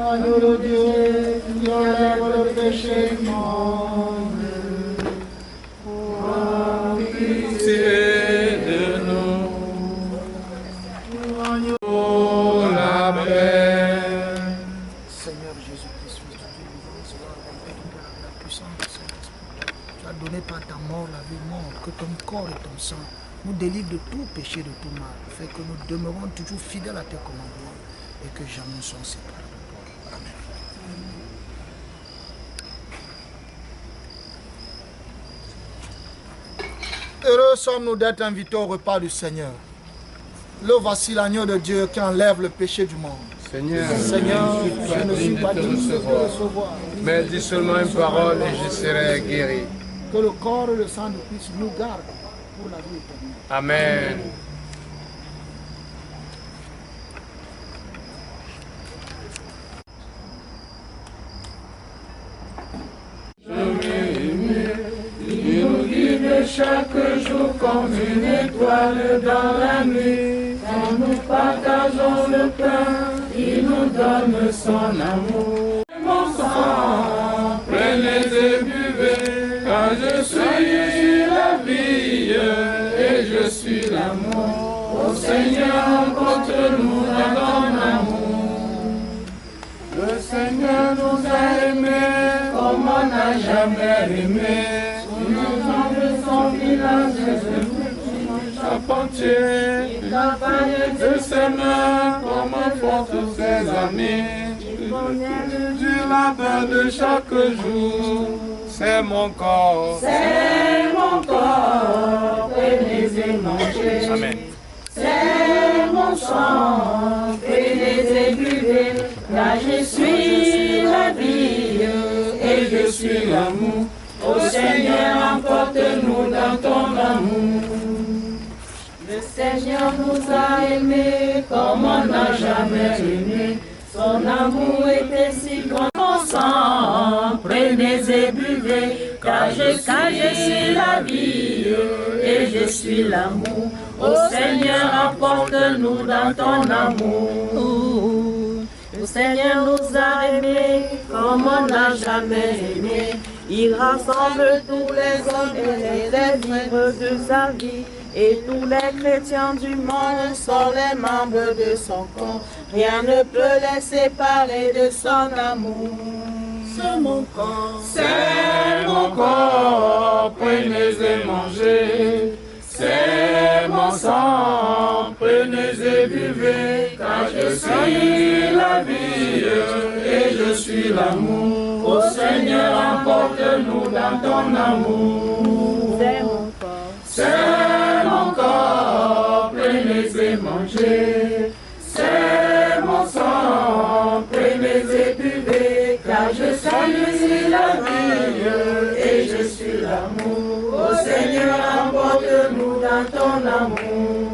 Agneau de Dieu, qui enlève le péché du monde. Prends pitié de nous. Pour la paix. Seigneur Jésus-Christ, Fils de Dieu vivant, sois rempli de la puissance du Saint-Esprit. Tu as donné par ta mort la vie morte, que ton corps et ton sang nous délivrent de tout péché, de tout mal, afin que nous demeurons toujours fidèles à tes commandements et que jamais nous soyons séparés de toi. Amen. Heureux sommes-nous d'être invités au repas du Seigneur. Le voici l'agneau de Dieu qui enlève le péché du monde. Seigneur, je ne suis pas digne de te recevoir. Mais dis seulement une parole et je serai guéri. Que le corps et le sang de Christ nous gardent pour la vie éternelle. Amen. Il nous guide chaque jour comme une étoile dans la nuit. Quand nous partageons le pain, il nous donne son amour. Mon sang, prenez et buvez, car je suis la vie et je suis l'amour. Ô Seigneur, rencontre-nous dans ton amour. Le Seigneur nous a aimés comme on n'a jamais aimé. Sous nos jambes son village est charpentier. Il travaille de ses mains comme font tous ses amis. Il connaît du labeur de chaque jour. C'est mon corps. C'est mon corps, prenez et mangez. Amen. C'est mon sang, prenez et buvez, car je suis la vie et je suis l'amour. Ô Seigneur, emporte-nous dans ton amour. Le Seigneur nous a aimés comme on n'a jamais aimé. Son amour était si grand. Mon sang, prenez et buvez, car je suis la vie et je suis l'amour. Ô Seigneur, emporte-nous dans ton amour. Le Seigneur nous a aimés comme on n'a jamais aimé. Il rassemble tous les hommes et les vivres de sa vie. Et tous les chrétiens du monde sont les membres de son corps. Rien ne peut les séparer de son amour. C'est mon corps. C'est mon corps, prenez et mangez. C'est mon sang, prenez et buvez, car je suis la vie et je suis l'amour. Ô Seigneur, emporte-nous dans ton amour. C'est mon corps. C'est mon corps, prenez et mangez. C'est mon sang, prenez et buvez, car je suis la vie et je suis l'amour. Ô Seigneur, emporte-nous dans ton amour.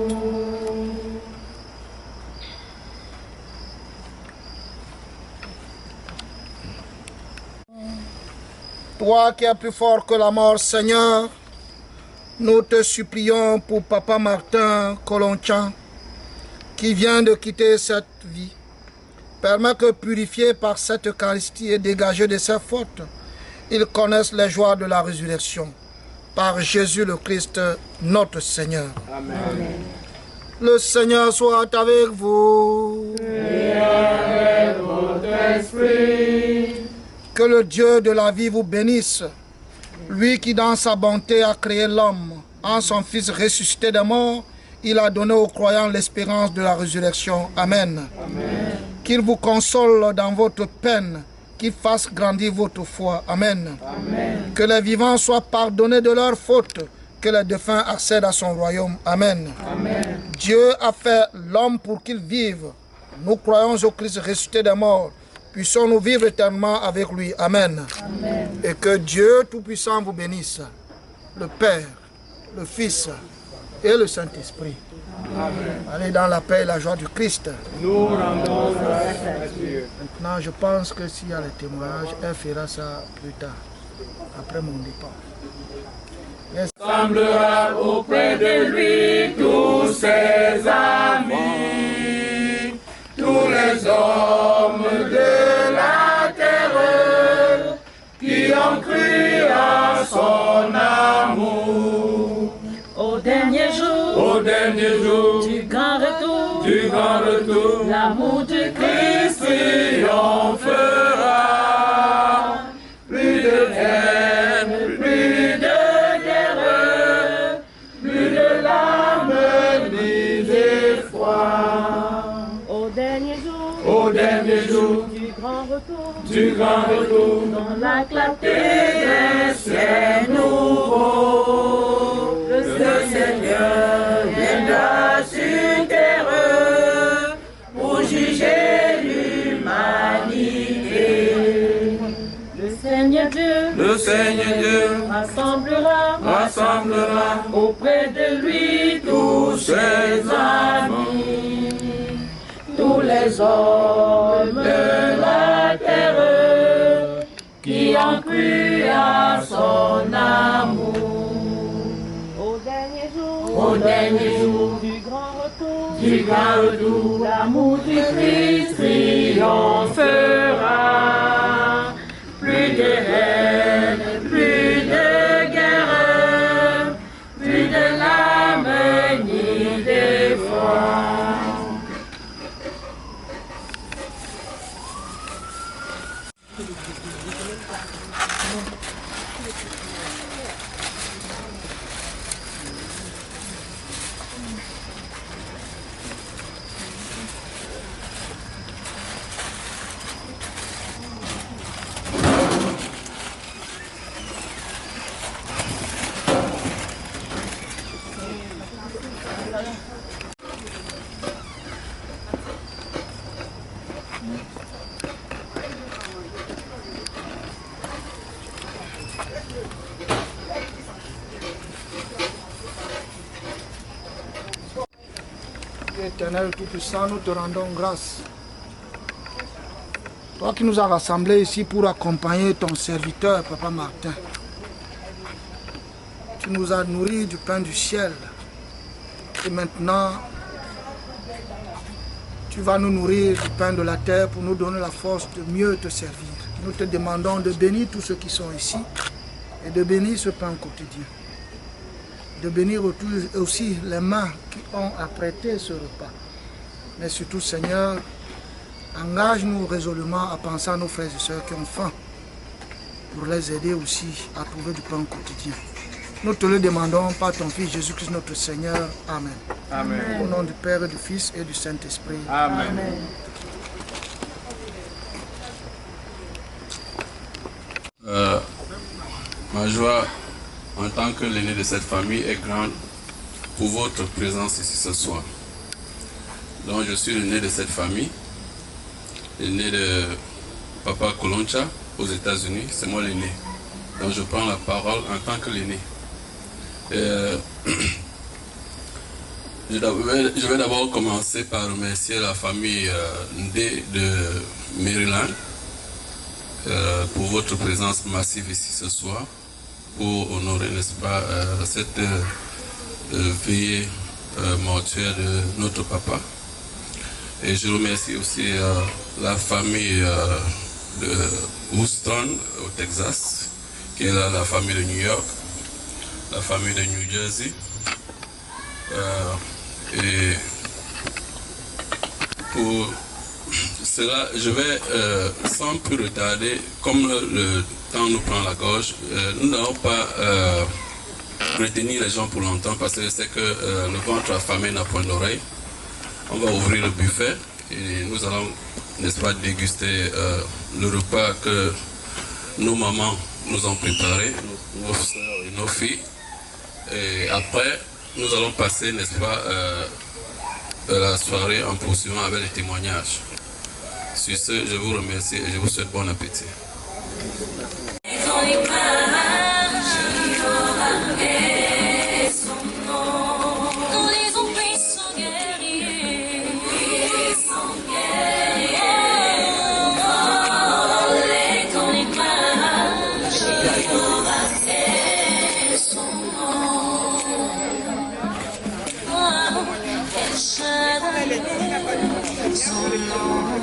Toi qui es plus fort que la mort, Seigneur, nous te supplions pour Papa Martin Colonchan, qui vient de quitter cette vie. Permets que, purifié par cette Eucharistie et dégagé de ses fautes, il connaisse les joies de la résurrection. Par Jésus le Christ, notre Seigneur. Amen. Le Seigneur soit avec vous. Et avec votre esprit. Que le Dieu de la vie vous bénisse. Lui qui dans sa bonté a créé l'homme, en son Fils ressuscité des morts, il a donné aux croyants l'espérance de la résurrection. Amen. Amen. Qu'il vous console dans votre peine, qu'il fasse grandir votre foi. Amen. Amen. Que les vivants soient pardonnés de leurs fautes, que les défunts accèdent à son royaume. Amen. Amen. Dieu a fait l'homme pour qu'il vive. Nous croyons au Christ ressuscité des morts. Puissons-nous vivre éternellement avec lui. Amen. Amen. Et que Dieu Tout-Puissant vous bénisse, le Père, le Fils et le Saint-Esprit. Allez dans la paix et la joie du Christ. Nous rendons grâce à Dieu. Maintenant, je pense que s'il y a les témoignages, elle fera ça plus tard, après mon départ. Semblera auprès de lui tous ses amis, tous les les hommes de la terre qui ont cru à son amour. Au dernier jour du grand retour, l'amour de Christ triomphera. Plus de haine, plus de guerre, plus de larmes ni d'effroi. Au dernier jour du grand retour, dans la clarté des ciels nouveaux, le Seigneur viendra sur terre pour juger l'humanité. Le Seigneur Dieu rassemblera auprès de lui tous ses amis, tous les hommes de la terre qui ont cru à son amour. Au dernier jour du grand retour, l'amour du Christ triomphera. Plus de haine, plus de guerre, plus de larmes ni d'effroi. Éternel Tout-Puissant, nous te rendons grâce. Toi qui nous as rassemblés ici pour accompagner ton serviteur, Papa Martin. Tu nous as nourris du pain du ciel. Et maintenant, tu vas nous nourrir du pain de la terre pour nous donner la force de mieux te servir. Nous te demandons de bénir tous ceux qui sont ici et de bénir ce pain quotidien. De bénir aussi les mains qui ont apprêté ce repas. Mais surtout, Seigneur, engage-nous résolument à penser à nos frères et sœurs qui ont faim pour les aider aussi à trouver du pain quotidien. Nous te le demandons par ton Fils Jésus-Christ notre Seigneur. Amen. Amen. Au nom du Père, du Fils et du Saint-Esprit. Amen. Ma joie en tant que l'aîné de cette famille est grande pour votre présence ici ce soir. Donc je suis l'aîné de cette famille, l'aîné de Papa Koloncha aux États-Unis, c'est moi l'aîné. Donc je prends la parole en tant que l'aîné. Je vais d'abord commencer par remercier la famille Ndé de Maryland pour votre présence massive ici ce soir, pour honorer, n'est-ce pas, cette veillée mortuaire de notre papa. Et je remercie aussi la famille de Houston au Texas, qui est là, la famille de New York, la famille de New Jersey. Et pour cela, je vais sans plus retarder, comme le temps nous prend la gorge, nous n'allons pas retenir les gens pour longtemps parce que je sais que le ventre affamé n'a point d'oreille. On va ouvrir le buffet et nous allons, n'est-ce pas, déguster le repas que nos mamans nous ont préparé, nos soeurs et nos filles. Et après, nous allons passer, n'est-ce pas, la soirée en poursuivant avec les témoignages. Sur ce, je vous remercie et je vous souhaite bon appétit. Son nom.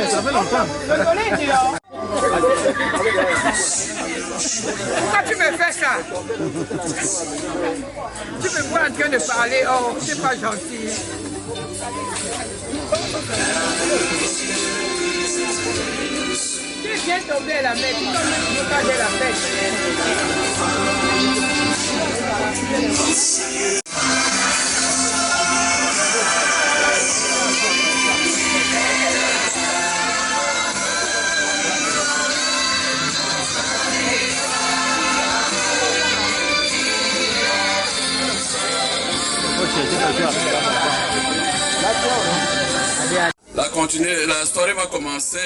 Ça fait longtemps. Pourquoi tu me fais ça? Tu me vois en train de parler, oh, c'est pas gentil. Tu viens tomber à la mer, tu tombes même au cas de la fête. La soirée va commencer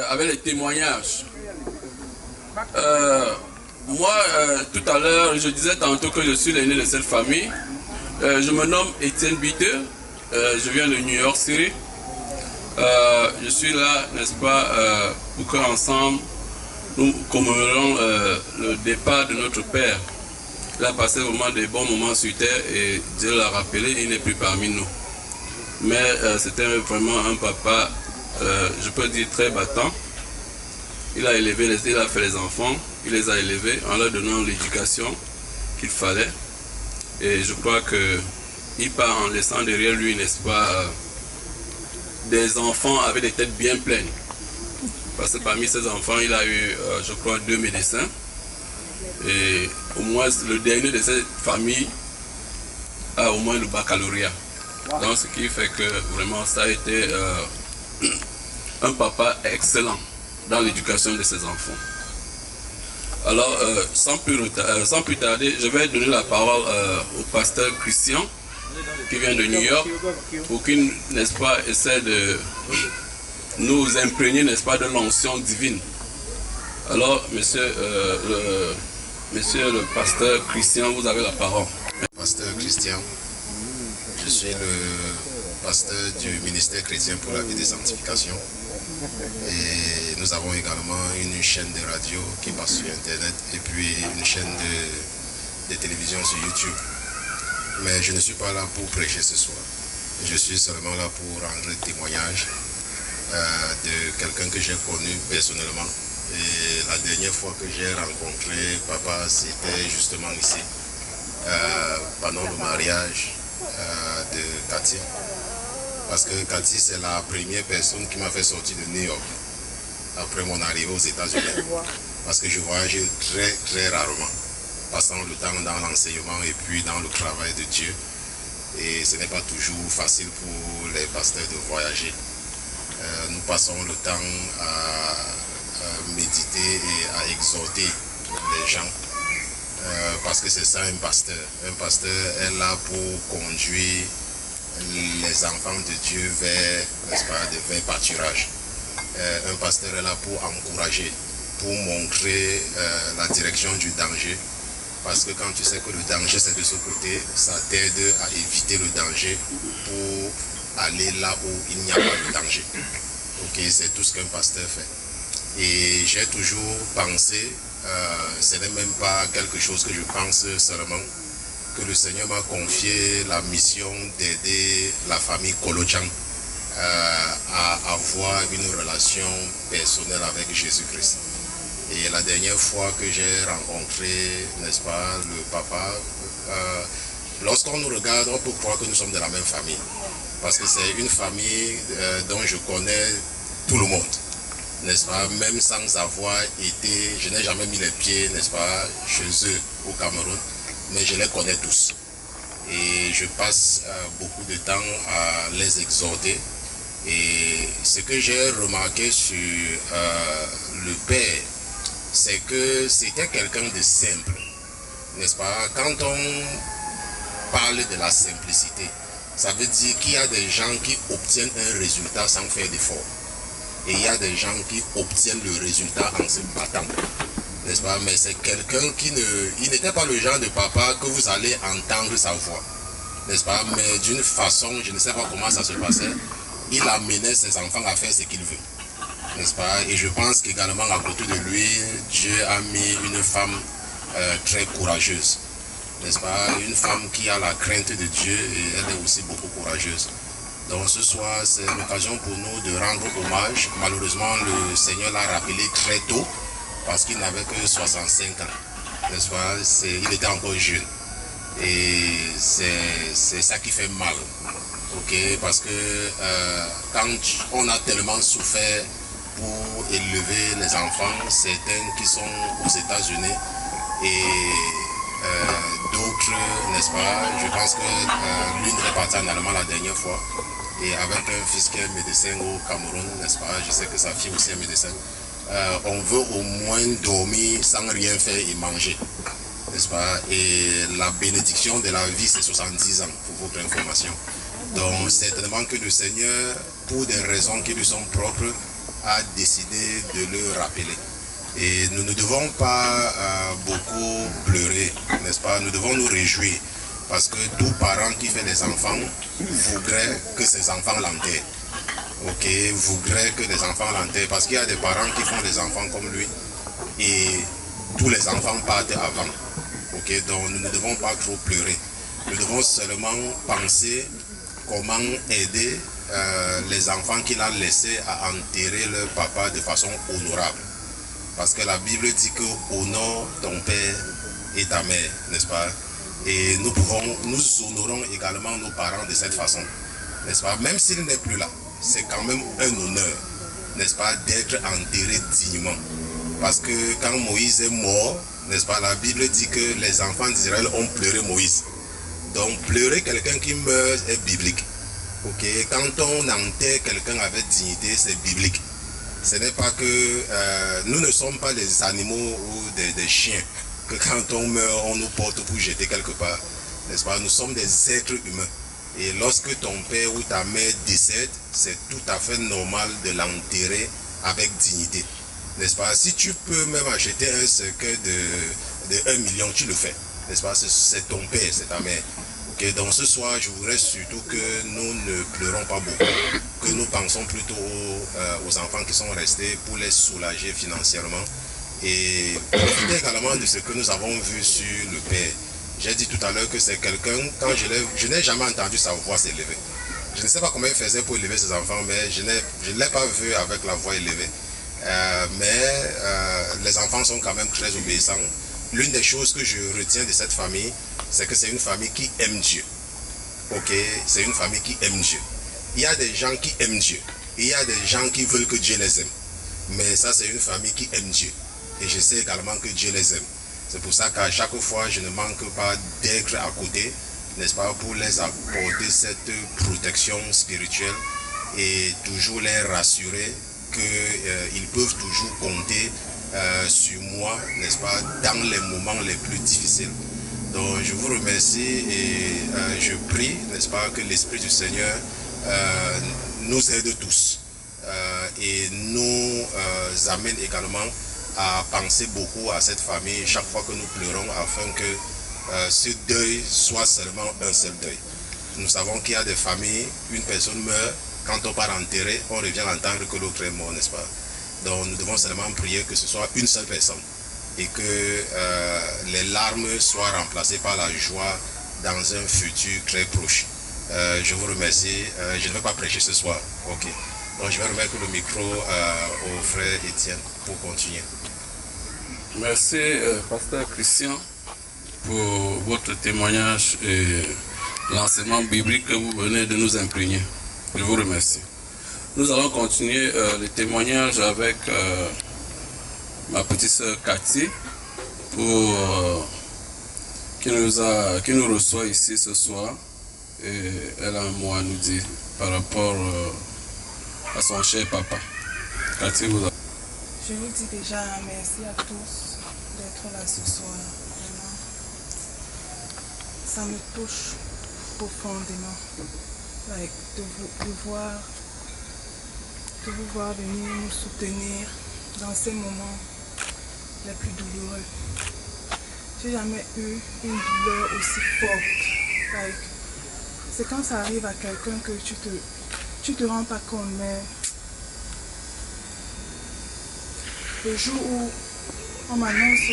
avec les témoignages. Moi, tout à l'heure, je disais tantôt que je suis l'aîné de cette famille. Je me nomme Étienne Biteux. Je viens de New York City. Je suis là, n'est-ce pas, pour qu'ensemble, nous commémorons le départ de notre père. Il a passé vraiment des bons moments sur terre et Dieu l'a rappelé, il n'est plus parmi nous. Mais c'était vraiment un papa, je peux dire, très battant. Il a fait les enfants, il les a élevés en leur donnant l'éducation qu'il fallait. Et je crois qu'il part en laissant derrière lui, n'est-ce pas, des enfants avec des têtes bien pleines. Parce que parmi ces enfants, il a eu, je crois, 2 médecins. Et au moins, le dernier de cette famille a au moins le baccalauréat. Donc, ce qui fait que vraiment, ça a été un papa excellent dans l'éducation de ses enfants. Alors, sans plus tarder, je vais donner la parole au pasteur Christian, qui vient de New York, pour qu'il, n'est-ce pas, essaie de nous imprégner, n'est-ce pas, de l'onction divine. Alors, monsieur le pasteur Christian, vous avez la parole. Pasteur Christian, je suis le pasteur du ministère chrétien pour la vie des sanctifications. Et nous avons également une chaîne de radio qui passe sur Internet et puis une chaîne de télévision sur YouTube. Mais je ne suis pas là pour prêcher ce soir. Je suis seulement là pour rendre témoignage de quelqu'un que j'ai connu personnellement. Et la dernière fois que j'ai rencontré papa, c'était justement ici, pendant le mariage de Cathy. Parce que Cathy, c'est la première personne qui m'a fait sortir de New York après mon arrivée aux États-Unis. Parce que je voyageais très, très rarement, passant le temps dans l'enseignement et puis dans le travail de Dieu. Et ce n'est pas toujours facile pour les pasteurs de voyager. Nous passons le temps à méditer et à exhorter les gens. Parce que c'est ça un pasteur. Un pasteur est là pour conduire les enfants de Dieu vers, n'est-ce pas, vers pâturage. Un pasteur est là pour encourager, pour montrer la direction du danger. Parce que quand tu sais que le danger c'est de ce côté, ça t'aide à éviter le danger pour aller là où il n'y a pas de danger. Ok, c'est tout ce qu'un pasteur fait. Et j'ai toujours pensé, ce n'est même pas quelque chose que je pense seulement, que le Seigneur m'a confié la mission d'aider la famille Kolochang à avoir une relation personnelle avec Jésus-Christ. Et la dernière fois que j'ai rencontré, n'est-ce pas, le papa, lorsqu'on nous regarde, on peut croire que nous sommes de la même famille. Parce que c'est une famille dont je connais tout le monde, n'est-ce pas, même sans avoir été, je n'ai jamais mis les pieds, n'est-ce pas, chez eux au Cameroun, mais je les connais tous. Et je passe beaucoup de temps à les exhorter. Et ce que j'ai remarqué sur le père, c'est que c'était quelqu'un de simple, n'est-ce pas? Quand on parle de la simplicité, ça veut dire qu'il y a des gens qui obtiennent un résultat sans faire d'effort. Et il y a des gens qui obtiennent le résultat en se battant, n'est-ce pas? Mais c'est quelqu'un qui il n'était pas le genre de papa que vous allez entendre sa voix, n'est-ce pas? Mais d'une façon, je ne sais pas comment ça se passait, il amenait ses enfants à faire ce qu'il veut, n'est-ce pas? Et je pense qu'également à côté de lui, Dieu a mis une femme très courageuse, n'est-ce pas? Une femme qui a la crainte de Dieu et elle est aussi beaucoup courageuse. Donc ce soir, c'est l'occasion pour nous de rendre hommage. Malheureusement, le Seigneur l'a rappelé très tôt parce qu'il n'avait que 65 ans, n'est-ce pas? Il était encore jeune. Et c'est ça qui fait mal. Okay, parce que quand on a tellement souffert pour élever les enfants, certains qui sont aux États-Unis et d'autres, n'est-ce pas? Je pense que l'une est partie en Allemagne la dernière fois et avec un fils qui est médecin au Cameroun, n'est-ce pas? Je sais que sa fille aussi est médecin. On veut au moins dormir sans rien faire et manger, n'est-ce pas? Et la bénédiction de la vie, c'est 70 ans, pour votre information. Donc certainement que le Seigneur, pour des raisons qui lui sont propres, a décidé de le rappeler. Et nous ne devons pas beaucoup pleurer, n'est-ce pas? Nous devons nous réjouir. Parce que tout parent qui fait des enfants voudrait que ses enfants l'enterrent. Ok, voudrait que les enfants l'enterrent. Parce qu'il y a des parents qui font des enfants comme lui et tous les enfants partent avant. Ok, Ok, donc nous ne devons pas trop pleurer. Nous devons seulement penser comment aider les enfants qu'il a laissés à enterrer leur papa de façon honorable. Parce que la Bible dit que honore ton père et ta mère, n'est-ce pas? Et nous honorons également nos parents de cette façon, n'est-ce pas? Même s'il n'est plus là, c'est quand même un honneur, n'est-ce pas, d'être enterré dignement. Parce que quand Moïse est mort, n'est-ce pas, la Bible dit que les enfants d'Israël ont pleuré Moïse. Donc pleurer quelqu'un qui meurt est biblique. Ok, quand on enterre quelqu'un avec dignité, c'est biblique. Ce n'est pas que nous ne sommes pas des animaux ou des chiens que quand on meurt, on nous porte pour jeter quelque part. N'est-ce pas? Nous sommes des êtres humains. Et lorsque ton père ou ta mère décède, c'est tout à fait normal de l'enterrer avec dignité. N'est-ce pas? Si tu peux même acheter un cercueil de 1 million, tu le fais. N'est-ce pas? C'est ton père, c'est ta mère. Okay, donc ce soir, je voudrais surtout que nous ne pleurons pas beaucoup, que nous pensons plutôt aux enfants qui sont restés pour les soulager financièrement et profiter également de ce que nous avons vu sur le père. J'ai dit tout à l'heure que c'est quelqu'un, quand je n'ai jamais entendu sa voix s'élever. Je ne sais pas comment il faisait pour élever ses enfants, mais je ne l'ai pas vu avec la voix élevée. Les enfants sont quand même très obéissants. L'une des choses que je retiens de cette famille, c'est que c'est une famille qui aime Dieu. Ok, c'est une famille qui aime Dieu. Il y a des gens qui aiment Dieu. Il y a des gens qui veulent que Dieu les aime. Mais ça, c'est une famille qui aime Dieu. Et je sais également que Dieu les aime. C'est pour ça qu'à chaque fois, je ne manque pas d'être à côté, n'est-ce pas, pour les apporter cette protection spirituelle et toujours les rassurer qu'ils peuvent toujours compter sur moi, n'est-ce pas, dans les moments les plus difficiles. Donc je vous remercie et je prie, n'est-ce pas, que l'Esprit du Seigneur nous aide tous et nous amène également à penser beaucoup à cette famille chaque fois que nous pleurons, afin que ce deuil soit seulement un seul deuil. Nous savons qu'il y a des familles, une personne meurt, quand on part enterrer, on revient entendre que l'autre est mort, n'est-ce pas? Donc nous devons seulement prier que ce soit une seule personne et que les larmes soient remplacées par la joie dans un futur très proche. Je vous remercie. Je ne vais pas prêcher ce soir. Ok. Donc je vais remettre le micro au frère Étienne pour continuer. Merci, pasteur Christian, pour votre témoignage et l'enseignement biblique que vous venez de nous imprégner. Je vous remercie. Nous allons continuer le témoignage avec ma petite sœur Cathy, qui nous reçoit ici ce soir. Et elle a un mot à nous dire par rapport à son cher papa. Cathy, vous avez... Je vous dis déjà merci à tous d'être là ce soir. Vraiment, ça me touche profondément de vous voir venir nous soutenir dans ces moments les plus douloureux. J'ai jamais eu une douleur aussi forte. C'est quand ça arrive à quelqu'un que tu te rends pas compte, mais le jour où on m'annonce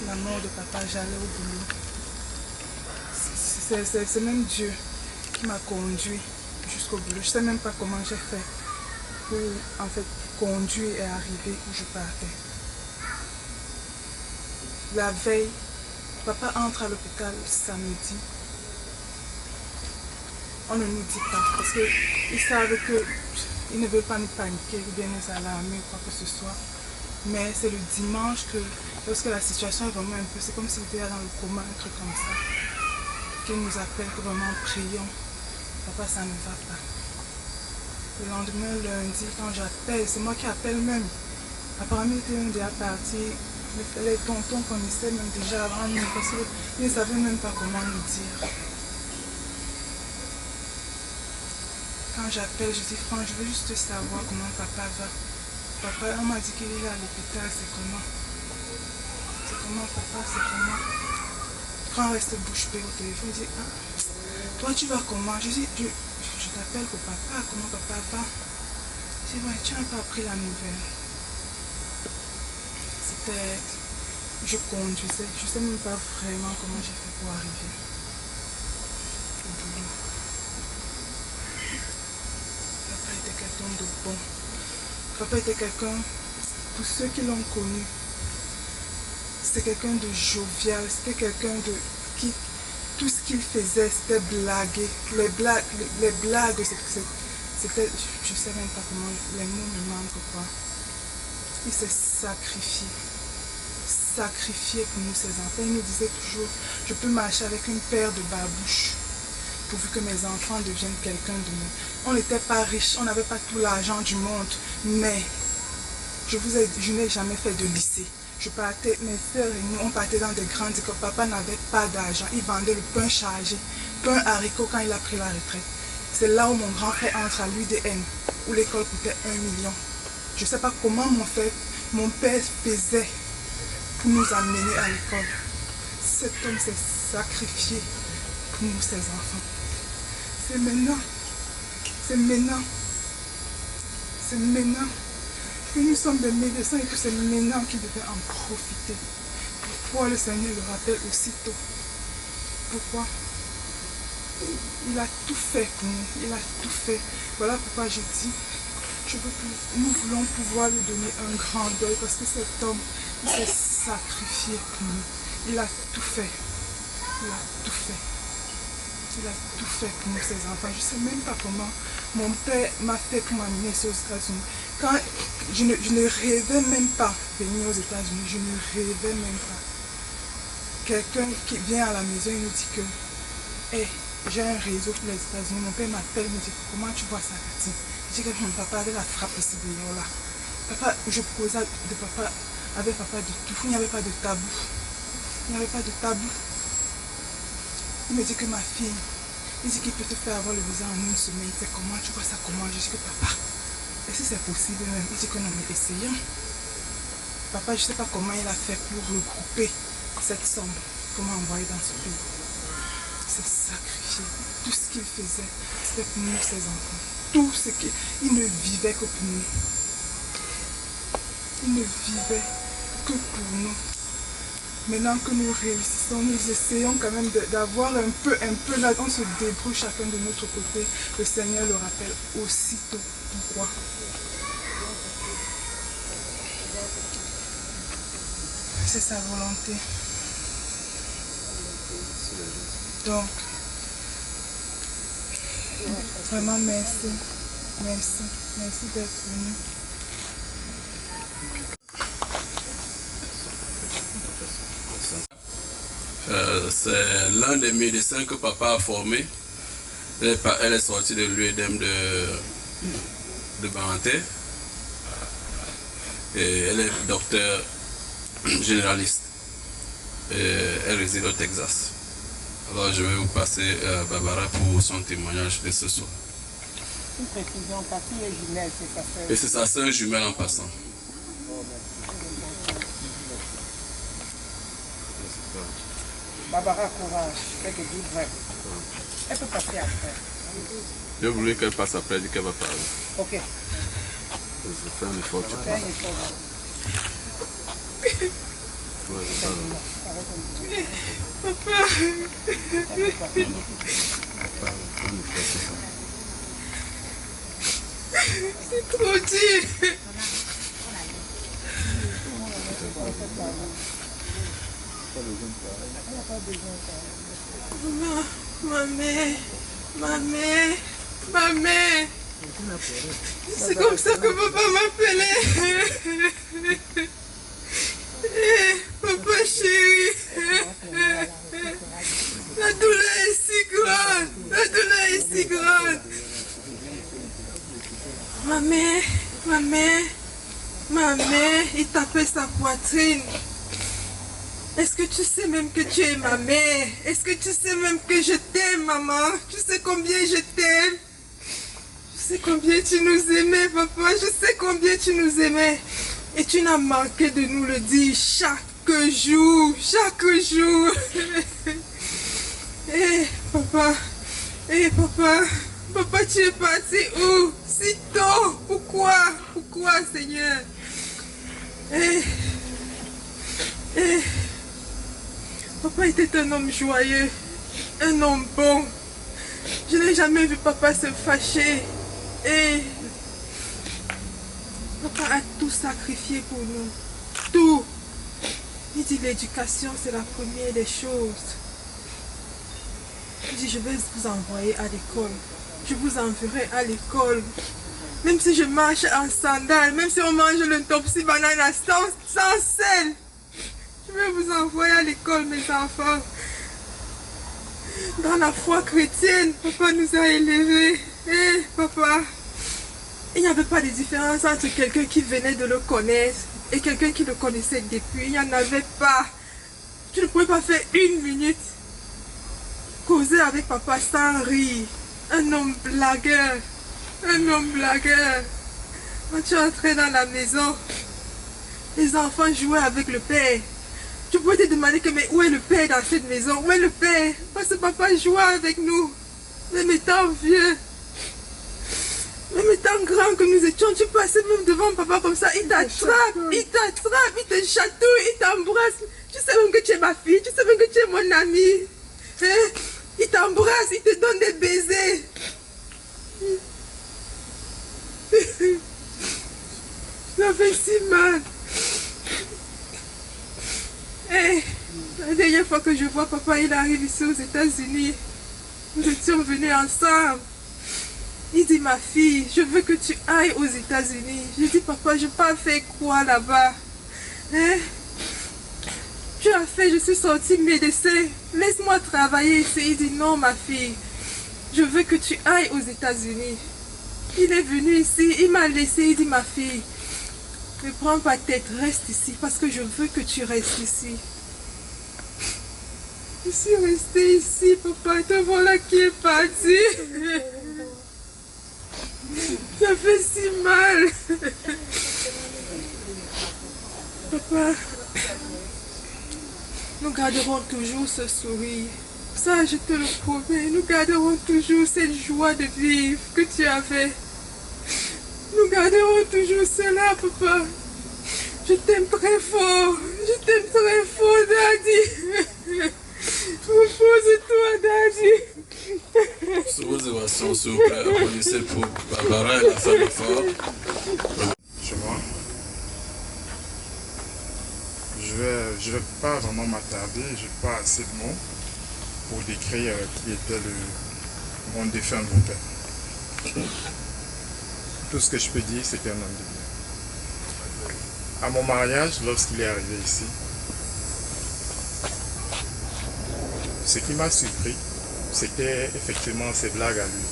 la mort de papa, j'allais au boulot. C'est même Dieu qui m'a conduit jusqu'au boulot. Je ne sais même pas comment j'ai fait pour en fait conduire et arriver où je partais. La veille, papa entre à l'hôpital samedi. On ne nous dit pas parce qu'ils savent qu'ils ne veulent pas nous paniquer ou bien nous alarmer ou quoi que ce soit. Mais c'est le dimanche que, lorsque la situation est vraiment un peu, c'est comme s'il était dans le coma, un truc comme ça, qu'il nous appelle que vraiment prions. Papa, ça ne va pas. Le lendemain, lundi, quand j'appelle, c'est moi qui appelle même. Apparemment, il était déjà parti. Les tontons connaissaient même déjà avant nous parce qu'ils ne savaient même pas comment nous dire. Quand j'appelle, je dis Franck, je veux juste savoir comment papa va. Papa, on m'a dit qu'il est à l'hôpital, c'est comment? C'est comment papa, c'est comment? Franck reste bouche bée au téléphone, il dit toi tu vas comment? Je dis je t'appelle pour papa, comment papa va? Je dis ouais, tu n'as pas appris la nouvelle. C'était je conduisais. Je ne sais même pas vraiment comment j'ai fait pour arriver au boulot. Papa était quelqu'un de bon. Papa était quelqu'un, pour ceux qui l'ont connu, c'était quelqu'un de jovial, c'était quelqu'un de qui, tout ce qu'il faisait, c'était blaguer. Les blagues, c'était, je ne sais même pas comment, les mots me manquent quoi. Il s'est sacrifié pour nous, ses enfants. Il nous disait toujours, je peux marcher avec une paire de babouches, pourvu que mes enfants deviennent quelqu'un de nous. On n'était pas riches, on n'avait pas tout l'argent du monde, mais je n'ai jamais fait de lycée. Je partais, mes soeurs et nous, on partait dans des grandes écoles. Papa n'avait pas d'argent, il vendait le pain chargé, pain haricot quand il a pris la retraite. C'est là où mon grand frère entre à l'UDN, où l'école coûtait 1 million. Je ne sais pas comment mon père faisait pour nous amener à l'école. Cet homme s'est sacrifié pour nous, ses enfants. C'est maintenant que nous sommes des médecins et que c'est maintenant qu'il devait en profiter. Pourquoi le Seigneur le rappelle aussitôt? Pourquoi? Il a tout fait pour nous, il a tout fait. Voilà pourquoi je dis, nous voulons pouvoir lui donner un grand deuil parce que cet homme, il s'est sacrifié pour nous. Il a tout fait. Il a tout fait. Il a tout fait pour nous, ses enfants. Je ne sais même pas comment mon père m'a fait pour m'amener aux États-Unis. Quand je ne rêvais même pas venir aux États-Unis, je ne rêvais même pas. Quelqu'un qui vient à la maison, il nous dit que hey, j'ai un réseau pour les États-Unis. Mon père m'appelle, me dit comment tu vois ça, Cathy? Je dis que mon papa avait la frappe ici dehors là. Papa, je causais de papa, avec papa de tout. Il n'y avait pas de tabou. Il n'y avait pas de tabou. Il me dit que ma fille, il dit qu'il peut te faire avoir le visa en 1 semaine. C'est comment, tu vois ça comment? Je dis que papa, et si c'est possible même? Il dit que non, mais essayons. Papa, je ne sais pas comment il a fait pour regrouper cette somme pour m'envoyer dans ce pays. Il s'est sacrifié. Tout ce qu'il faisait, c'était pour nous, ses enfants. Tout ce qu'il ne vivait que pour nous. Il ne vivait que pour nous. Maintenant que nous réussissons, nous essayons quand même d'avoir un peu là, on se débrouille chacun de notre côté. Le Seigneur le rappelle aussitôt. Pourquoi? C'est sa volonté. Donc, vraiment merci. Merci. Merci d'être venu. C'est l'un des médecins que papa a formé. Elle est sortie de l'UEDM de Baranté. Et elle est docteur généraliste. Et elle réside au Texas. Alors je vais vous passer Barbara pour son témoignage de ce soir. Une précision, ta fille est jumelle, c'est sa sœur. Et c'est sa sœur jumelle en passant. Barbara, courage, fais que dire vrai. Elle peut passer après. Je voulais qu'elle passe après, elle dit qu'elle va parler. Ok. Je fais un effort, tu Fais un effort. C'est trop dur. Ma mère. C'est comme ça que papa m'appelait. Papa chéri. La douleur est si grande. Ma mère, il tapait sa poitrine. Est-ce que tu sais même que tu es ma mère? Est-ce que tu sais même que je t'aime, maman? Tu sais combien je t'aime? Je sais combien tu nous aimais, papa. Je sais combien tu nous aimais. Et tu n'as manqué de nous le dire chaque jour. Papa. Papa, tu es parti où? Si tôt. Pourquoi, Seigneur? Et papa était un homme joyeux, un homme bon. Je n'ai jamais vu papa se fâcher. Et papa a tout sacrifié pour nous. Tout. Il dit l'éducation, c'est la première des choses. Il dit je vais vous envoyer à l'école. Je vous enverrai à l'école. Même si je marche en sandales, même si on mange le topsi banana sans sel. Je vais vous envoyer à l'école, mes enfants. Dans la foi chrétienne, papa nous a élevés. Eh, papa, il n'y avait pas de différence entre quelqu'un qui venait de le connaître et quelqu'un qui le connaissait depuis. Il n'y en avait pas. Tu ne pouvais pas faire une minute causer avec papa sans rire. Un homme blagueur. Un homme blagueur. Quand tu entrais dans la maison, les enfants jouaient avec le père. Tu pouvais te demander que, mais où est le père dans cette maison? Où est le père? Parce que papa jouait avec nous. Même étant vieux, même étant grand que nous étions, tu passais même devant papa comme ça. Il t'attrape, il te chatouille, il t'embrasse. Tu sais même que tu es ma fille, tu sais même que tu es mon ami. Hein? Il t'embrasse, il te donne des baisers. Ça fait si mal. Hey, la dernière fois que je vois papa, il arrive ici aux États-Unis. Nous étions venus ensemble. Il dit, ma fille, je veux que tu ailles aux États-Unis. Je dis, papa, je pars faire quoi là-bas? Hein? Tu as fait, je suis sortie médecin. Laisse-moi travailler ici. Il dit, non, ma fille, je veux que tu ailles aux États-Unis. Il est venu ici, il m'a laissé, il dit, ma fille, ne prends pas tête, reste ici, parce que je veux que tu restes ici. Je suis restée ici, papa, et te voilà qui est parti. Ça fait si mal. Papa, nous garderons toujours ce sourire. Ça, je te le promets, nous garderons toujours cette joie de vivre que tu avais. Nous garderons toujours cela, papa. Je t'aime très fort. Je t'aime très fort, Daddy. Repose-toi, Daddy. Sous vos émotions, s'il vous plaît, applaudissez pour Barbara et la femme fort. Chez moi, je vais pas vraiment m'attarder, je n'ai pas assez de mots pour décrire qui était mon défunt beau-père. Tout ce que je peux dire, c'est qu'un homme de bien. À mon mariage, lorsqu'il est arrivé ici, ce qui m'a surpris, c'était effectivement ses blagues à lui.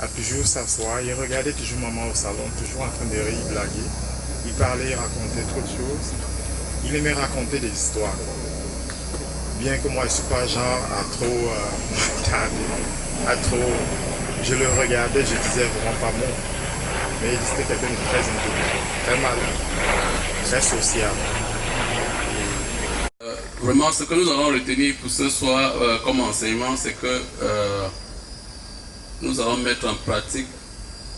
À toujours s'asseoir, il regardait toujours maman au salon, toujours en train de rire, blaguer. Il parlait, il racontait trop de choses. Il aimait raconter des histoires. Bien que moi, je ne suis pas genre à trop à trop. Je le regardais, je disais vraiment pas bon. Mais il était quelqu'un de très intelligent, très malin, très sociable. Vraiment, ce que nous allons retenir pour ce soir comme enseignement, c'est que nous allons mettre en pratique,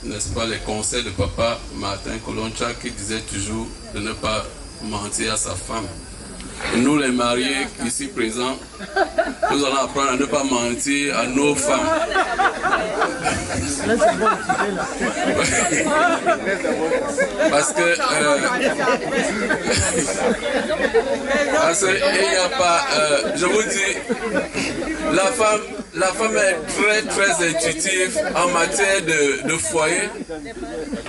n'est-ce pas, les conseils de papa Martin Koloncha qui disait toujours de ne pas mentir à sa femme. Et nous les mariés ici présents, nous allons apprendre à ne pas mentir à nos femmes. Parce que il n'y a pas, je vous dis, la femme est très très intuitive en matière de foyer.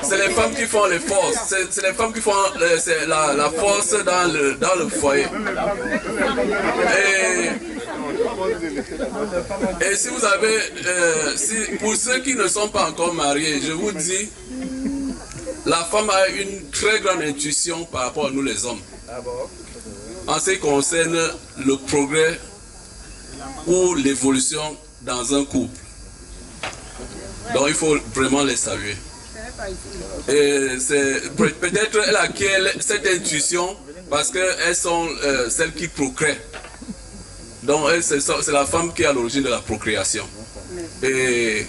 C'est les femmes qui font les forces, c'est les femmes qui font la force dans le foyer. Et si vous avez, pour ceux qui ne sont pas encore mariés, je vous dis, la femme a une très grande intuition par rapport à nous les hommes. En ce qui concerne le progrès ou l'évolution dans un couple. Donc il faut vraiment les saluer. Et c'est peut-être elle a cette intuition parce qu'elles sont celles qui procréent. Donc c'est la femme qui est à l'origine de la procréation. Et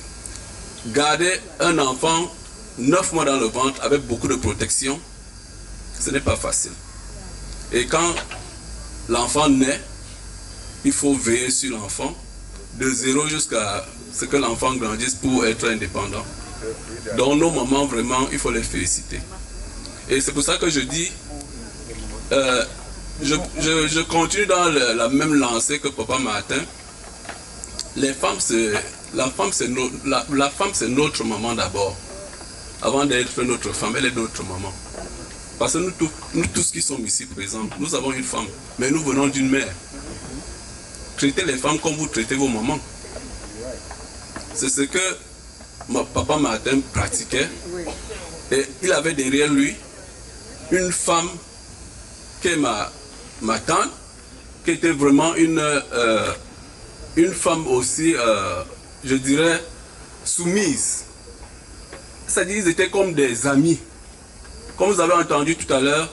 garder un enfant 9 mois dans le ventre avec beaucoup de protection, ce n'est pas facile. Et quand l'enfant naît, il faut veiller sur l'enfant de 0 jusqu'à ce que l'enfant grandisse pour être indépendant. Donc nos mamans, vraiment, il faut les féliciter. Et c'est pour ça que je dis, je continue dans la même lancée que Papa Martin. La femme, c'est notre maman d'abord. Avant d'être notre femme, elle est notre maman. Parce que nous tous qui sommes ici présents, nous avons une femme, mais nous venons d'une mère. Traitez les femmes comme vous traitez vos mamans. C'est ce que Papa Martin pratiquait. Et il avait derrière lui une femme qui est ma tante, qui était vraiment une femme aussi, je dirais, soumise. C'est-à-dire qu'ils étaient comme des amis. Comme vous avez entendu tout à l'heure,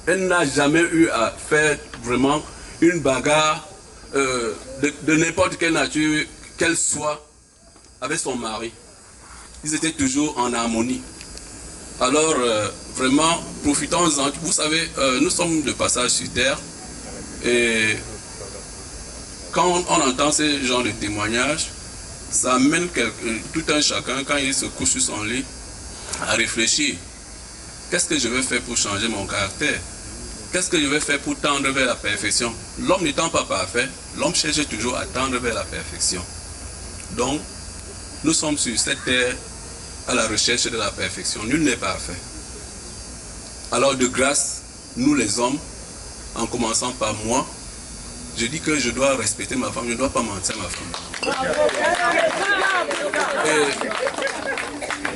elle n'a jamais eu à faire vraiment une bagarre de n'importe quelle nature, qu'elle soit, avec son mari. Ils étaient toujours en harmonie. Alors, vraiment, profitons-en. Vous savez, nous sommes de passage sur terre. Et quand on entend ce genre de témoignages, ça amène tout un chacun, quand il se couche sur son lit, à réfléchir. Qu'est-ce que je vais faire pour changer mon caractère? Qu'est-ce que je vais faire pour tendre vers la perfection? L'homme n'étant pas parfait, l'homme cherche toujours à tendre vers la perfection. Donc, nous sommes sur cette terre à la recherche de la perfection. Nul n'est parfait. Alors, de grâce, nous les hommes, en commençant par moi, je dis que je dois respecter ma femme, je ne dois pas mentir à ma femme.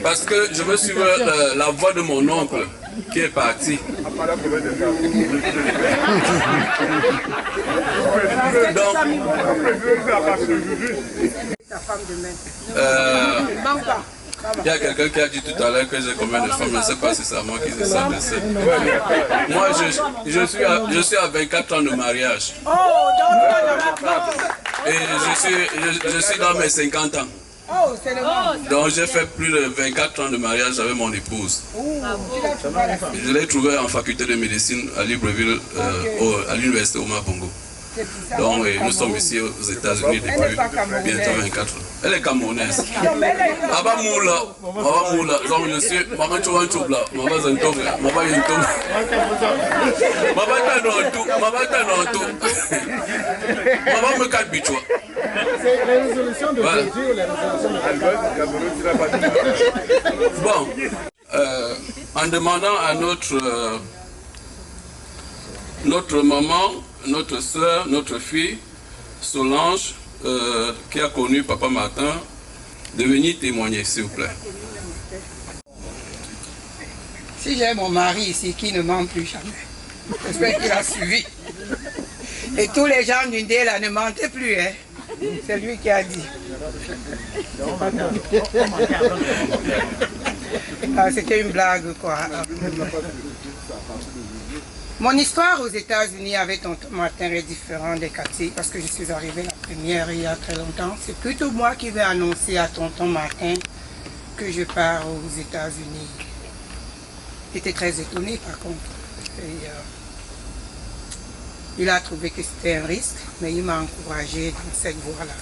Parce que je veux suivre la voie de mon oncle qui est parti. Donc, il y a quelqu'un qui a dit tout à l'heure que j'ai combien de femmes, je ne sais pas si c'est à moi qui se sent blessé. Moi, je suis à 24 ans de mariage. Et je suis dans mes 50 ans. Donc j'ai fait plus de 24 ans de mariage avec mon épouse. Je l'ai trouvée en faculté de médecine à Libreville, à l'université Omar Bongo. Donc nous sommes ici aux États-Unis depuis bientôt 24 ans. Elle est camerounaise. Donc je suis Maman Chouanchoubla, Maman Zentov, Maman Yentom. Maman Tanotou, Maman Tanotou. Maman Mekat Bichwa. C'est les résolutions de Jésus ou les résolutions de... Bon, en demandant à notre maman, notre soeur, notre fille, Solange, qui a connu Papa Martin, de venir témoigner, s'il vous plaît. Si j'ai mon mari ici qui ne ment plus jamais, j'espère qu'il a suivi. Et tous les gens d'une dé là ne mentaient plus, hein. C'est lui qui a dit. C'était une blague, quoi. Mon histoire aux États-Unis avec Tonton Martin est différente des Cathy parce que je suis arrivée la première il y a très longtemps. C'est plutôt moi qui vais annoncer à Tonton Martin que je pars aux États-Unis. J'étais très étonnée par contre. Et, il a trouvé que c'était un risque, mais il m'a encouragée dans cette voie-là.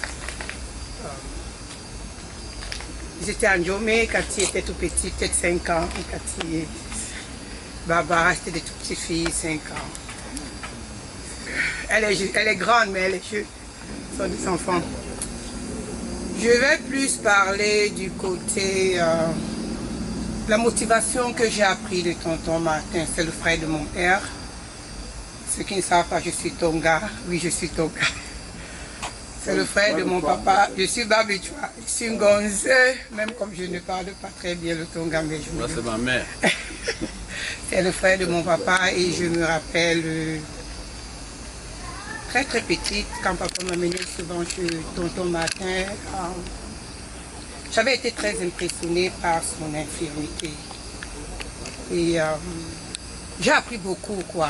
J'étais en Djomé, Cathy était tout petit, peut-être 5 ans. Et Cathy, Barbara, c'était des tout petites filles, 5 ans. Elle est grande, mais elle est jeune. Ce sont des enfants. Je vais plus parler du côté... la motivation que j'ai appris de Tonton Martin, c'est le frère de mon père. Ceux qui ne savent pas, je suis Tonga. Oui, je suis Tonga. C'est le frère de mon papa. Je suis Babichwa. Je suis Ngonze. Même comme je ne parle pas très bien le Tonga, mais je me... C'est ma mère. C'est le frère de mon papa et je me rappelle très très petite, quand papa m'amenait souvent chez Tonton Martin, j'avais été très impressionnée par son infirmité. Et j'ai appris beaucoup, quoi.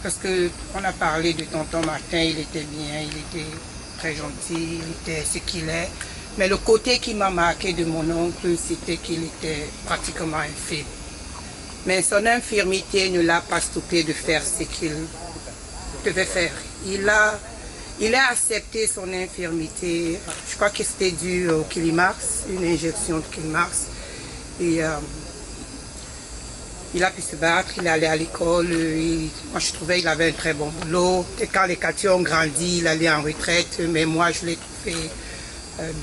Parce qu'on a parlé de Tonton Martin, il était bien, il était très gentil, il était ce qu'il est. Mais le côté qui m'a marqué de mon oncle, c'était qu'il était pratiquement infirme. Mais son infirmité ne l'a pas stoppé de faire ce qu'il devait faire. Il a accepté son infirmité. Je crois que c'était dû au Kilimax, une injection de Kilimax. Et il a pu se battre, il est allé à l'école. Moi, je trouvais qu'il avait un très bon boulot. Et quand les Cathy ont grandi, il allait en retraite. Mais moi, je l'ai trouvé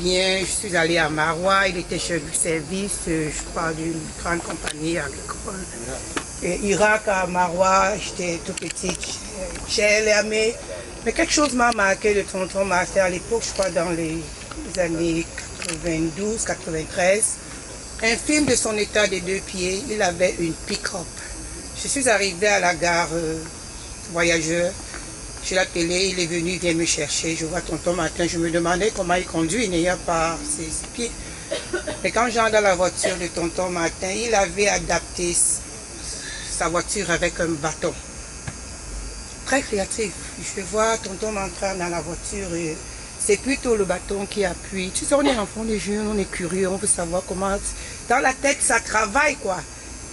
bien. Je suis allée à Marois. Il était chef du service, je crois, d'une grande compagnie agricole. Et Irak, à Marois, j'étais tout petite. J'ai aimé. Mais quelque chose m'a marqué de tonton Martin à l'époque, je crois, dans les années 92, 93. Un film de son état des 2 pieds, il avait une pick-up. Je suis arrivée à la gare voyageur, chez la télé, il est venu, il vient me chercher. Je vois tonton Martin, je me demandais comment il conduit, n'ayant pas ses pieds. Mais quand j'entre dans la voiture de tonton Martin, il avait adapté sa voiture avec un bâton. Très créatif. Je vois tonton m'entrer dans la voiture et c'est plutôt le bâton qui appuie. Tu sais, on est enfant des jeunes, on est curieux, on veut savoir comment... Dans la tête, ça travaille, quoi.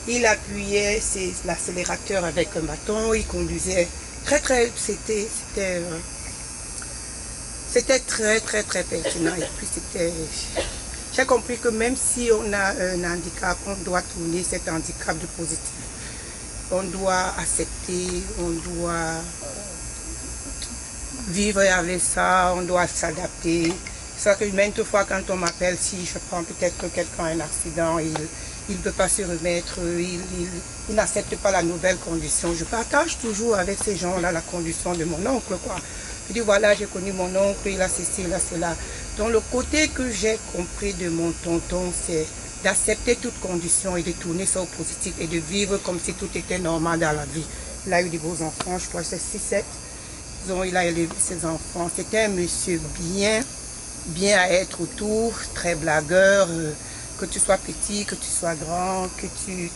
Il appuyait l'accélérateur avec un bâton, il conduisait très... C'était très pertinent. Et puis c'était... J'ai compris que même si on a un handicap, on doit tourner cet handicap de positif. On doit accepter, on doit vivre avec ça, on doit s'adapter. C'est ça que maintes fois quand on m'appelle, si je prends peut-être que quelqu'un a un accident, il ne peut pas se remettre, il n'accepte pas la nouvelle condition. Je partage toujours avec ces gens-là la condition de mon oncle, quoi. Je dis voilà, j'ai connu mon oncle, il a ceci, il a cela. Donc le côté que j'ai compris de mon tonton, c'est d'accepter toute condition et de tourner ça au positif et de vivre comme si tout était normal dans la vie. Il a eu des beaux enfants, je crois que c'est 6-7. Il a élevé ses enfants. C'était un monsieur bien à être autour, très blagueur, que tu sois petit, que tu sois grand,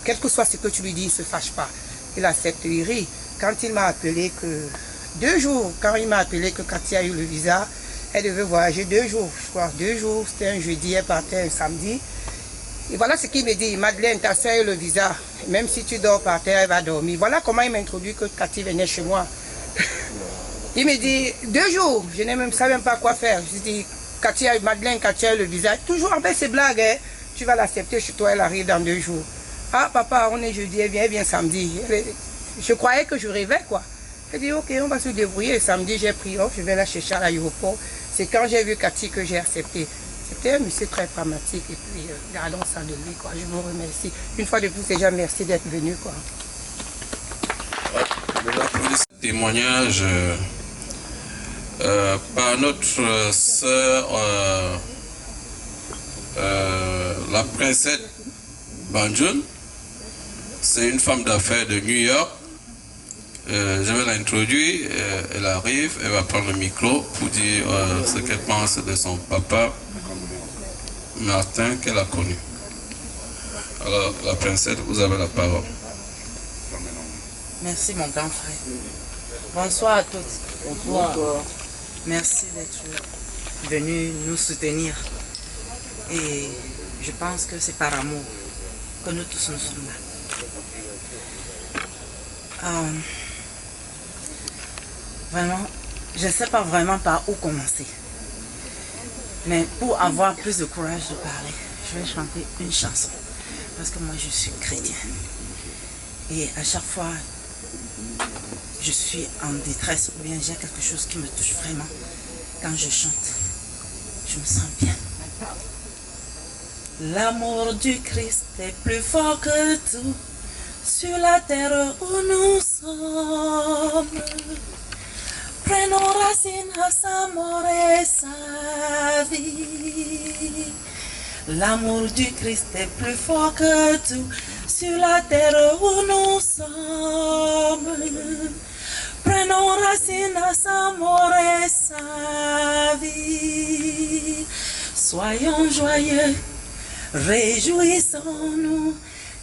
quel que soit ce que tu lui dis, il ne se fâche pas. Il accepte, il rit. Quand il m'a appelé que 2 jours, quand il m'a appelé que Cathy a eu le visa, elle devait voyager 2 jours, je crois, 2 jours, c'était un jeudi, elle partait un samedi. Et voilà ce qu'il me dit, Madeleine, ta soeur a eu le visa, même si tu dors par terre, elle va dormir. Voilà comment il m'a introduit que Cathy venait chez moi. Il me dit, 2 jours, je ne savais même pas quoi faire. Je dis, Madeleine, Cathy a eu le visa, toujours en fait ces blagues, hein. Tu vas l'accepter chez toi, elle arrive dans 2 jours. Ah papa, on est jeudi, elle vient samedi. Je croyais que je rêvais, quoi. J'ai dit, ok, on va se débrouiller. Samedi, j'ai pris off, je vais la chercher à l'aéroport. C'est quand j'ai vu Cathy que j'ai accepté. C'était un monsieur très pragmatique et puis gardons ça de lui, quoi. Je vous remercie. Une fois de plus, déjà, merci d'être venu, quoi. Témoignage par notre sœur, la princesse Banjun. C'est une femme d'affaires de New York. Je vais l'introduire, elle arrive, elle va prendre le micro pour dire ce qu'elle pense de son papa Martin qu'elle a connu. Alors la princesse, vous avez la parole. Merci mon grand frère. Bonsoir à tous. Bonsoir. Merci d'être venu nous soutenir. Et je pense que c'est par amour que nous tous nous sommes là. Vraiment, je ne sais pas vraiment par où commencer. Mais pour avoir plus de courage de parler, je vais chanter une chanson. Parce que moi, je suis chrétienne. Et à chaque fois, je suis en détresse ou bien j'ai quelque chose qui me touche vraiment. Quand je chante, je me sens bien. L'amour du Christ est plus fort que tout sur la terre où nous sommes. Prenons racine à sa mort et sa vie. L'amour du Christ est plus fort que tout sur la terre où nous sommes. Prenons racine à sa mort et sa vie. Soyons joyeux, réjouissons-nous,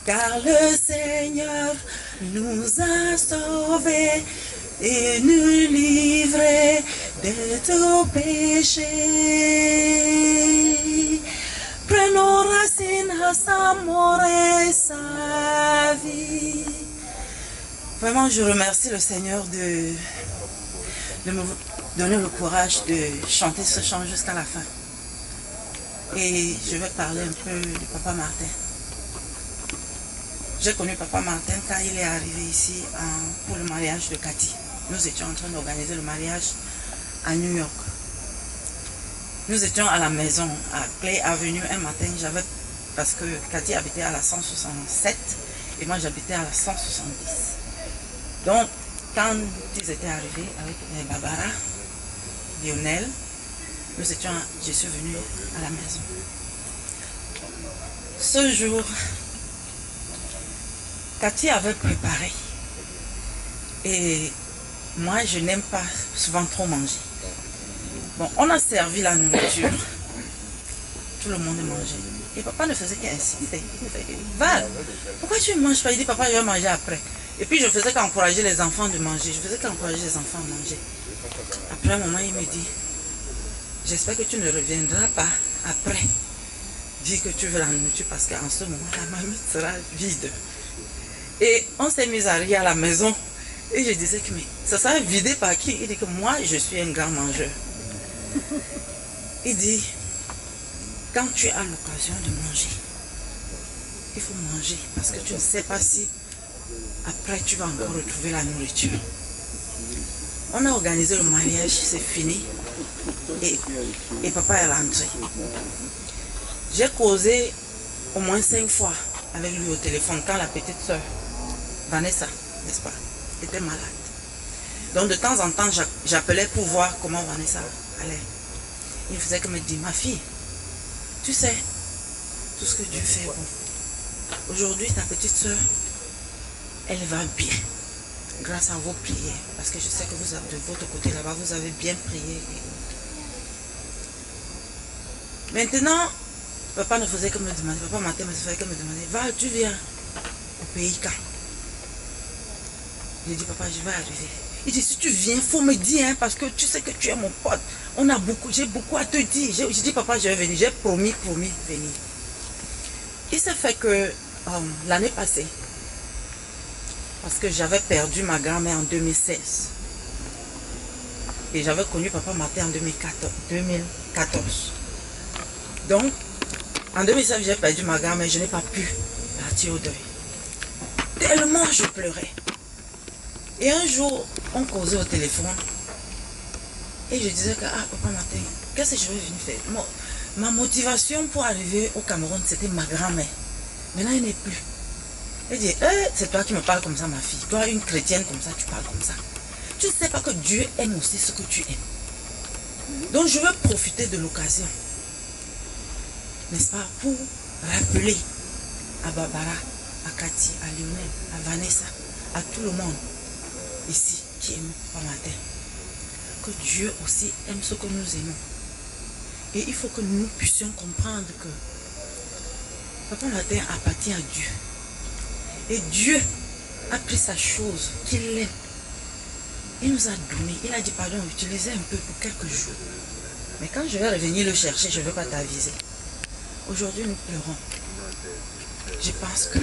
car le Seigneur nous a sauvés et nous livrés de tout péché. Prenons racine à sa mort et sa merci. Vraiment, je remercie le Seigneur de me donner le courage de chanter ce chant jusqu'à la fin. Et je vais parler un peu de Papa Martin. J'ai connu Papa Martin quand il est arrivé ici pour le mariage de Cathy. Nous étions en train d'organiser le mariage à New York. Nous étions à la maison, à Clay Avenue, un matin, parce que Cathy habitait à la 167 et moi j'habitais à la 170. Donc, quand ils étaient arrivés avec Barbara, Lionel, je suis venue à la maison. Ce jour, Cathy avait préparé. Et moi, je n'aime pas souvent trop manger. Bon, on a servi la nourriture. Tout le monde mangeait. Et papa ne faisait qu'insister. Il disait, Val, pourquoi tu ne manges pas? Il dit, papa, je vais manger après. Et puis je faisais qu'encourager les enfants de manger. Je faisais qu'encourager les enfants à manger. Après un moment, il me dit, j'espère que tu ne reviendras pas après. Dis que tu veux la nourriture parce qu'en ce moment, la marmite sera vide. Et on s'est mis à rire à la maison. Et je disais que mais ça sera vidé par qui? Il dit que moi, je suis un grand mangeur. Il dit, quand tu as l'occasion de manger, il faut manger parce que tu ne sais pas si après tu vas encore retrouver la nourriture. On a organisé le mariage, c'est fini. Et papa est rentré. J'ai causé au moins 5 fois avec lui au téléphone quand la petite soeur, Vanessa, n'est-ce pas, était malade. Donc de temps en temps, j'appelais pour voir comment Vanessa allait. Il faisait que me dire, ma fille, tu sais, tout ce que Dieu fait est bon. Aujourd'hui, ta petite soeur, elle va bien, grâce à vos prières. Parce que je sais que vous avez, de votre côté là-bas, vous avez bien prié. Maintenant, papa ne faisait que me demander, papa Martin ne faisait que me demander, va, tu viens au pays quand? J'ai dit, papa, je vais arriver. Il dit, si tu viens, il faut me dire, hein, parce que tu sais que tu es mon pote. J'ai beaucoup à te dire. J'ai dit, papa, je vais venir. J'ai promis venir. Il s'est fait que l'année passée, parce que j'avais perdu ma grand-mère en 2016. Et j'avais connu papa Martin en 2014. Donc, en 2016, j'ai perdu ma grand-mère, je n'ai pas pu partir au deuil. Tellement je pleurais. Et un jour, on causait au téléphone. Et je disais que, papa Martin, qu'est-ce que je vais venir faire? Ma motivation pour arriver au Cameroun, c'était ma grand-mère. Maintenant, elle n'est plus. Elle dit, c'est toi qui me parles comme ça, ma fille. Toi, une chrétienne comme ça, tu parles comme ça. Tu ne sais pas que Dieu aime aussi ce que tu aimes. Donc, je veux profiter de l'occasion, n'est-ce pas, pour rappeler à Barbara, à Cathy, à Lionel, à Vanessa, à tout le monde ici qui aime Papa Martin, que Dieu aussi aime ce que nous aimons. Et il faut que nous puissions comprendre que Papa Martin appartient à Dieu. Et Dieu a pris sa chose qu'il aime. Il nous a donné. Il a dit, pardon, utilisez un peu pour quelques jours. Mais quand je vais revenir le chercher, je ne vais pas t'aviser. Aujourd'hui, nous pleurons. Je pense que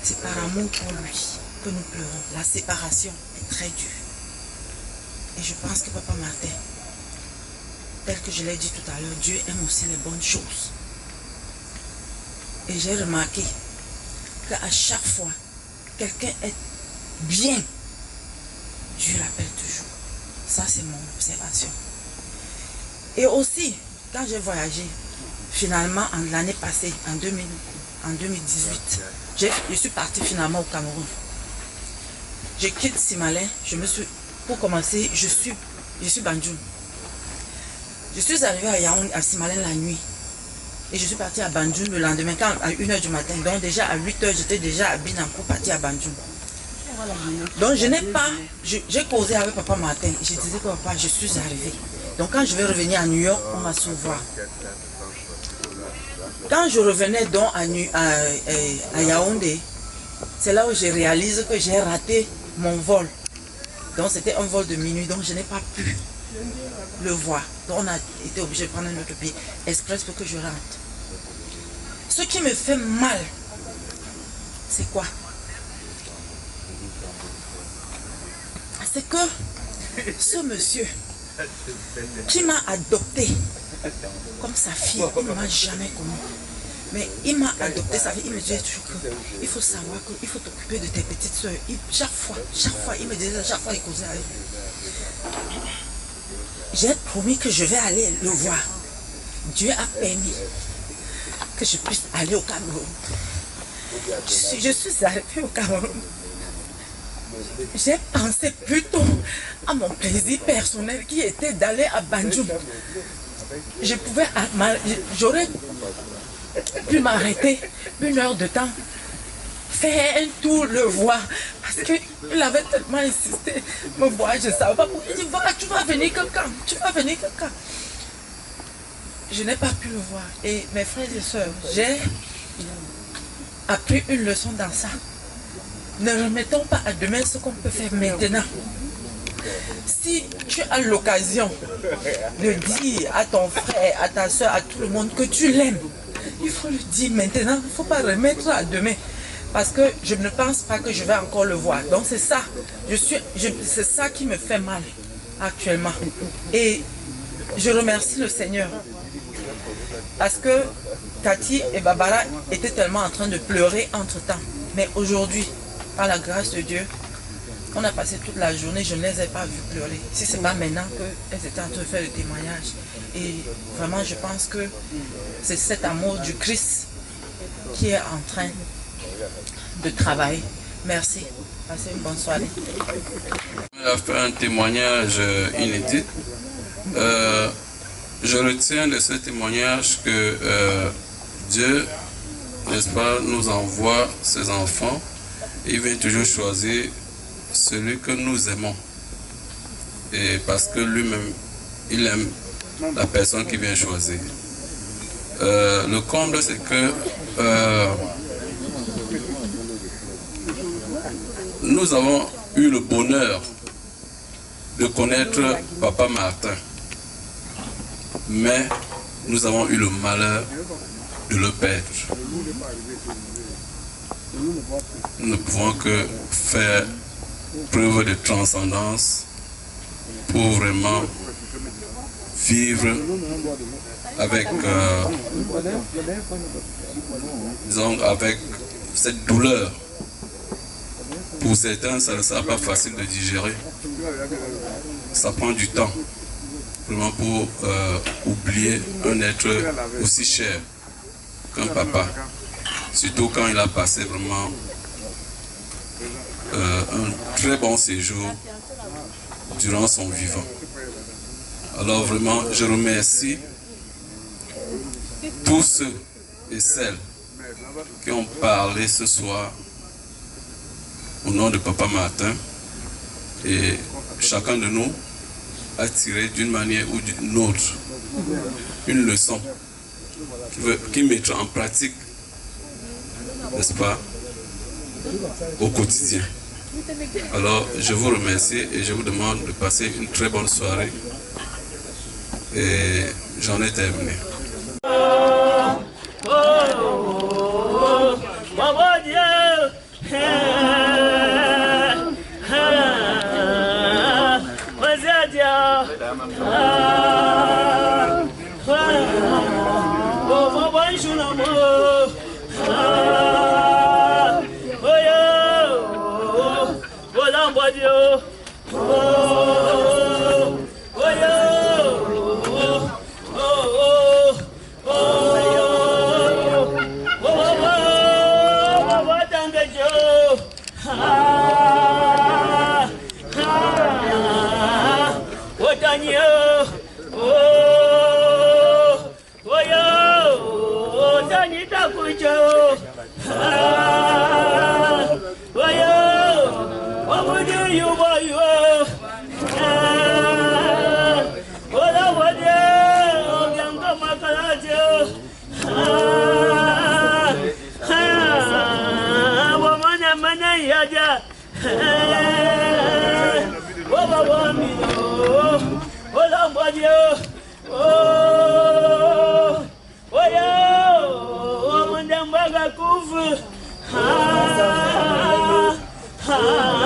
c'est par amour pour lui que nous pleurons. La séparation est très dure. Et je pense que Papa Martin, tel que je l'ai dit tout à l'heure, Dieu aime aussi les bonnes choses. Et j'ai remarqué qu'à chaque fois, quelqu'un est bien, Dieu l'appelle toujours. Ça, c'est mon observation. Et aussi, quand j'ai voyagé, finalement, l'année passée, en 2018, je suis partie finalement au Cameroun. Je quitte Simalin, pour commencer, je suis Banjoum. Je suis arrivée à Yaoundé, à Simalin la nuit. Et je suis partie à Banjoum le lendemain, à 1h du matin. Donc déjà à 8h, j'étais déjà à Binan pour partir à Banjoum. Donc je n'ai pas, j'ai causé avec Papa Martin. Je disais que papa, je suis arrivée. Donc quand je vais revenir à New York, on va se voir. Quand je revenais donc à Yaoundé, c'est là où je réalise que j'ai raté mon vol. Donc c'était un vol de minuit, donc je n'ai pas pu le voir. Donc on a été obligé de prendre un autre billet express pour que je rentre. Ce qui me fait mal, c'est quoi? c'est que ce monsieur qui m'a adopté comme sa fille, il ne m'a jamais connu. Mais il m'a adopté sa fille, il me disait toujours qu'il faut savoir qu'il faut t'occuper de tes petites soeurs. Chaque fois, il me disait, chaque fois il causait avec lui. J'ai promis que je vais aller le voir. Dieu a permis que je puisse aller au Cameroun. Je suis arrivée au Cameroun. J'ai pensé plutôt à mon plaisir personnel qui était d'aller à Banjul. J'aurais pu m'arrêter 1 heure de temps, faire un tour, le voir, parce qu'il avait tellement insisté, me voir, je ne savais pas pourquoi. Il dit, voilà, tu vas venir quelqu'un, tu vas venir quelqu'un. Je n'ai pas pu le voir. Et mes frères et sœurs, j'ai appris une leçon dans ça. Ne remettons pas à demain ce qu'on peut faire maintenant. Si tu as l'occasion de dire à ton frère, à ta soeur, à tout le monde que tu l'aimes, il faut le dire maintenant, il ne faut pas remettre à demain. Parce que je ne pense pas que je vais encore le voir. Donc c'est ça, c'est ça qui me fait mal actuellement. Et je remercie le Seigneur. Parce que Tati et Barbara étaient tellement en train de pleurer entre-temps. Mais aujourd'hui, par la grâce de Dieu, on a passé toute la journée, je ne les ai pas vues pleurer. Si ce n'est pas maintenant qu'elles étaient en train de faire le témoignage. Et vraiment, je pense que c'est cet amour du Christ qui est en train de travailler. Merci. Passez une bonne soirée. On a fait un témoignage inédit. Je retiens de ce témoignage que Dieu, n'est-ce pas, nous envoie ses enfants. Il vient toujours choisir celui que nous aimons. Et parce que lui-même, il aime la personne qui vient choisir. Le comble, c'est que nous avons eu le bonheur de connaître Papa Martin. Mais nous avons eu le malheur de le perdre. Nous ne pouvons que faire preuve de transcendance pour vraiment vivre avec, disons, avec cette douleur. Pour certains, ça ne sera pas facile de digérer. Ça prend du temps, vraiment pour oublier un être aussi cher qu'un papa. Surtout quand il a passé vraiment un très bon séjour durant son vivant. Alors vraiment, je remercie tous ceux et celles qui ont parlé ce soir au nom de Papa Martin. Et chacun de nous a tiré d'une manière ou d'une autre une leçon qui mettra en pratique, n'est-ce pas, au quotidien. Alors, je vous remercie et je vous demande de passer une très bonne soirée. Et j'en ai terminé. Ah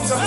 Come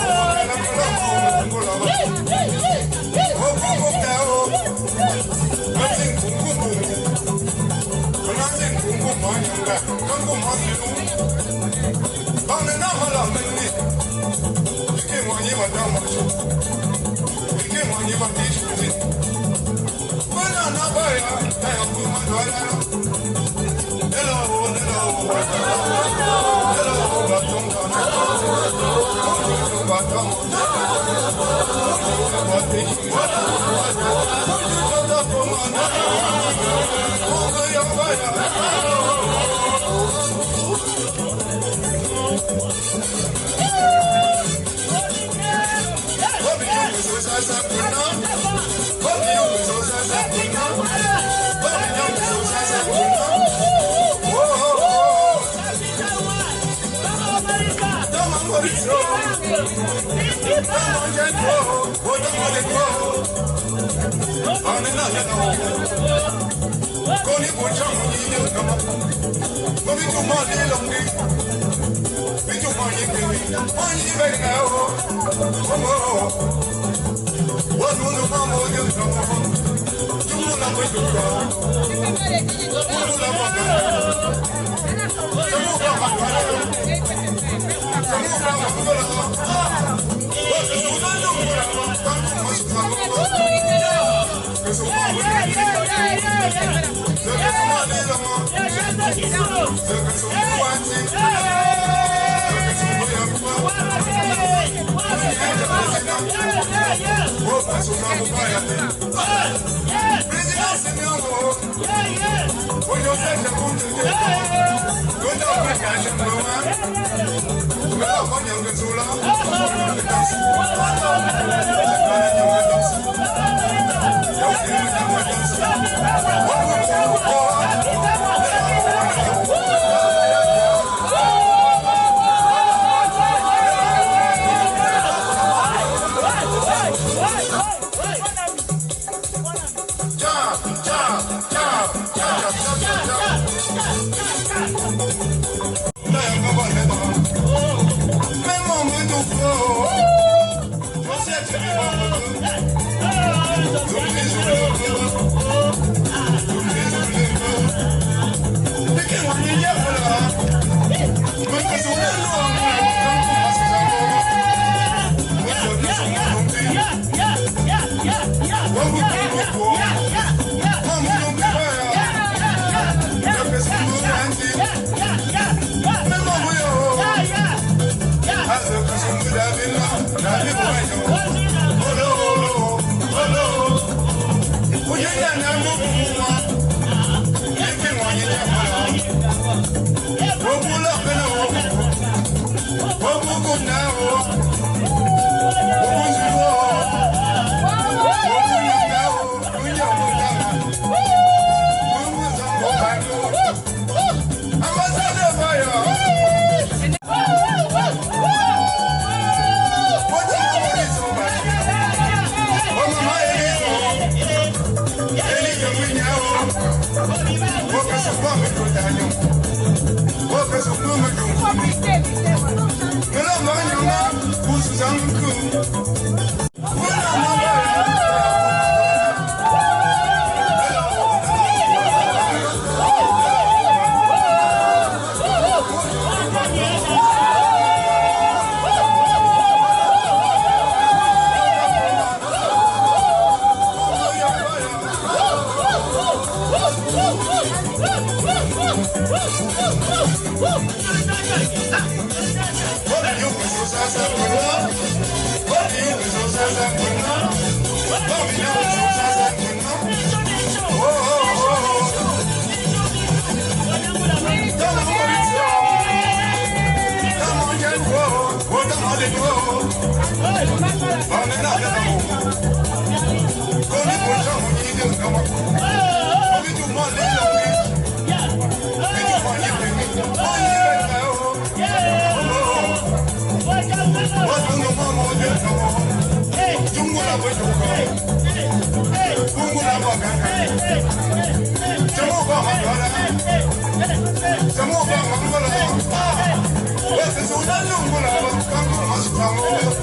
on,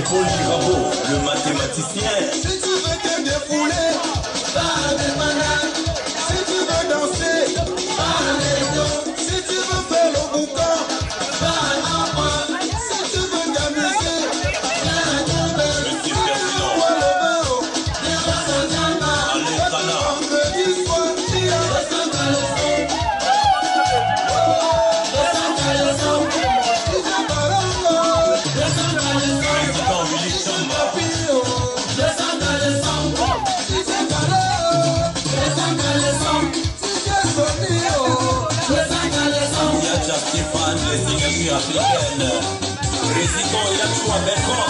Paul Mirabeau, le mathématicien. Si tu veux te défouler, parle des bananes. Si tu veux danser, parle des dos. Si tu veux faire le boucan, parle à moi. Si tu veux t'amuser, viens à ton bain. Toi le bain, culture africaine. Résident et la joie Bertrand.